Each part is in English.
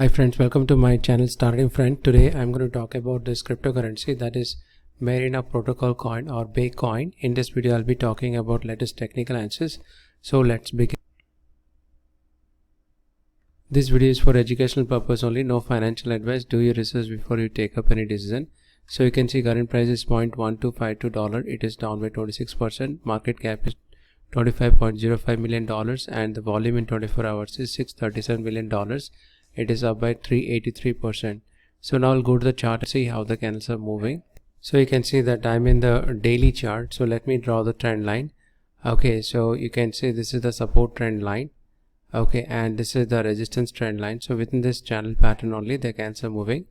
Hi friends, welcome to my channel Starting Friend. Today I'm going to talk about this cryptocurrency that is Marina Protocol coin or Bay coin. In this video I'll be talking about latest technical answers. So let's begin. This video is for educational purpose only, no financial advice. Do your research before you take up any decision. So you can see current price is $0.1252. It is down by 26%. Market cap is $25.05 million and the volume in 24 hours is $637 million. It is up by 383%. So now I'll go to the chart and see how the candles are moving. So you can see that I'm in the daily chart. So let me draw the trend line. Okay, so you can see this is the support trend line. Okay, and this is the resistance trend line. So within this channel pattern only the candles are moving.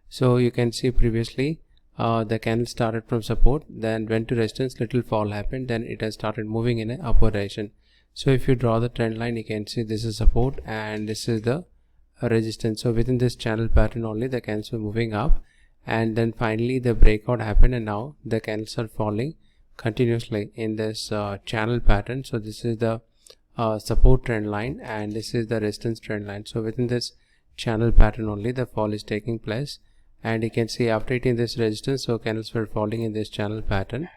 So you can see previously the candle started from support, then went to resistance, little fall happened, then it has started moving in an upward direction. So if you draw the trend line, you can see this is support and this is the resistance. So within this channel pattern only the candles were moving up, and then finally the breakout happened and now the candles are falling continuously in this channel pattern. So this is the support trend line and this is the resistance trend line. So within this channel pattern only the fall is taking place, and you can see after hitting this resistance, so candles were falling in this channel pattern.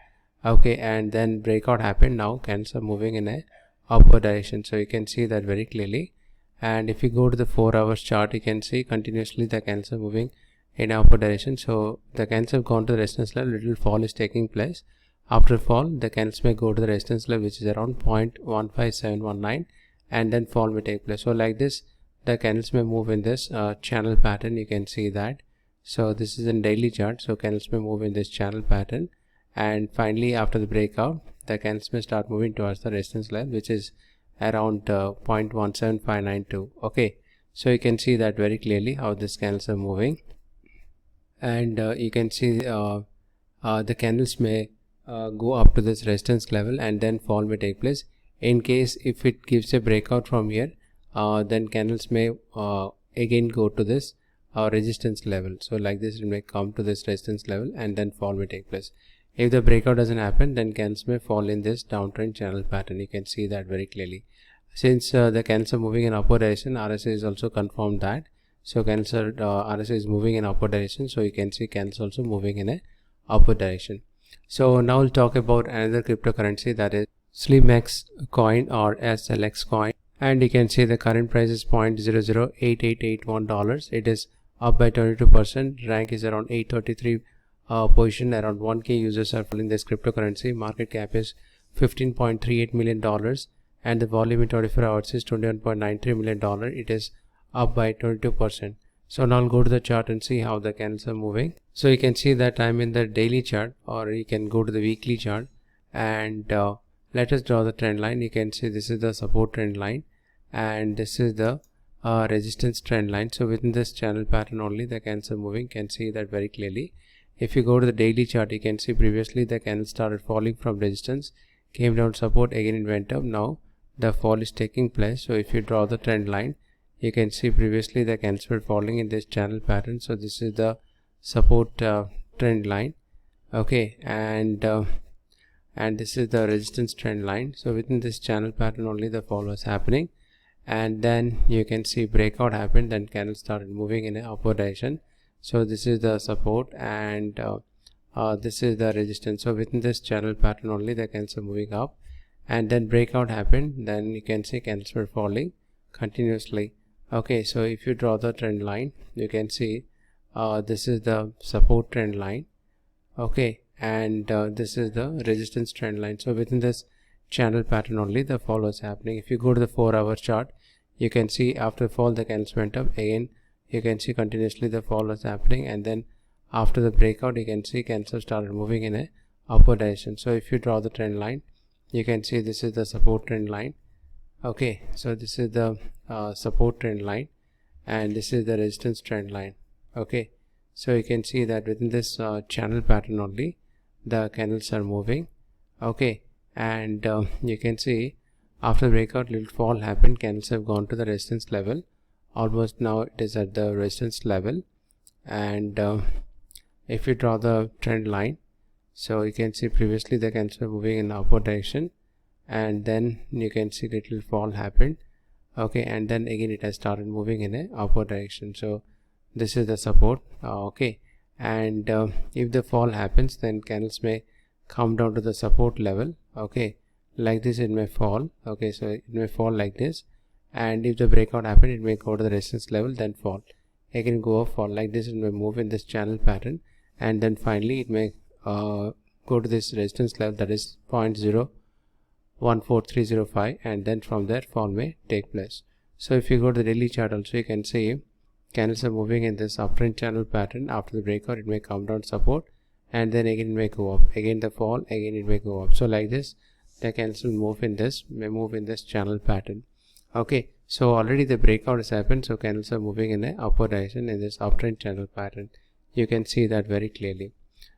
Okay, and then breakout happened. Now candles are moving in a upward direction. So you can see that very clearly. And if you go to the 4 hours chart, you can see continuously the candles are moving in upward direction. So the candles have gone to the resistance level, little fall is taking place. After fall, the candles may go to the resistance level, which is around 0.15719, and then fall may take place. So like this the candles may move in this channel pattern. You can see that. So this is in daily chart. So candles may move in this channel pattern, and finally after the breakout the candles may start moving towards the resistance level, which is around 0.17592. okay, so you can see that very clearly how these candles are moving, and you can see the candles may go up to this resistance level and then fall may take place. In case if it gives a breakout from here, then candles may again go to this resistance level. So like this, it may come to this resistance level and then fall may take place. If the breakout doesn't happen, then candles may fall in this downtrend channel pattern. You can see that very clearly. Since the candles are moving in upward direction, RSI is also confirmed that. So candles are RSI is moving in upward direction. So you can see candles also moving in a upward direction. So now we'll talk about another cryptocurrency, that is SLX coin or SLX coin. And you can see the current price is $0.008881. It is up by 22%. Rank is around 833. Position. Around 1k users are following this cryptocurrency. Market cap is $15.38 million and the volume in 24 hours is $21.93 million. It is up by 22%. So now I'll go to the chart and see how the candles are moving. So you can see that I'm in the daily chart, or you can go to the weekly chart, and let us draw the trend line. You can see this is the support trend line and this is the resistance trend line. So within this channel pattern only the candles are moving. You can see that very clearly. If you go to the daily chart, you can see previously the candle started falling from resistance, came down support, again it went up. Now the fall is taking place. So if you draw the trend line, you can see previously the candles were falling in this channel pattern. So this is the support trend line. Okay, and this is the resistance trend line. So within this channel pattern only the fall was happening, and then you can see breakout happened, then candle started moving in an upward direction. So this is the support and this is the resistance. So within this channel pattern only the candles are moving up, and then breakout happened, then you can see candles were falling continuously. Okay, so if you draw the trend line, you can see this is the support trend line. Okay, and this is the resistance trend line. So within this channel pattern only the fall was happening. If you go to the 4 hour chart, you can see after fall the candles went up again. You can see continuously the fall was happening, and then after the breakout you can see candles started moving in a upward direction. So if you draw the trend line, you can see this is the support trend line. Okay, so this is the support trend line and this is the resistance trend line. Okay, so you can see that within this channel pattern only the candles are moving. Okay, and you can see after breakout little fall happened, candles have gone to the resistance level. Almost now it is at the resistance level, and if you draw the trend line, so you can see previously the candles were moving in upward direction, and then you can see little fall happened. okay, and then again it has started moving in a upward direction. So this is the support, okay, and if the fall happens, then candles may come down to the support level, okay, like this it may fall, okay, so it may fall like this, and if the breakout happen, it may go to the resistance level, then fall, again go up, fall, like this it may move in this channel pattern, and then finally it may go to this resistance level, that is 0.014305, and then from there fall may take place. So if you go to the daily chart also, you can see candles are moving in this uptrend channel pattern. After the breakout, it may come down support, and then again it may go up, again the fall, again it may go up. So like this the candles will move in this channel pattern, okay. So already the breakout has happened, so candles are moving in the upward direction in this uptrend channel pattern. You can see that very clearly.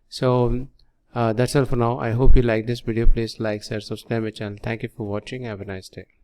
So that's all for now. I hope you like this video. Please like, share, subscribe my channel. Thank you for watching. Have a nice day.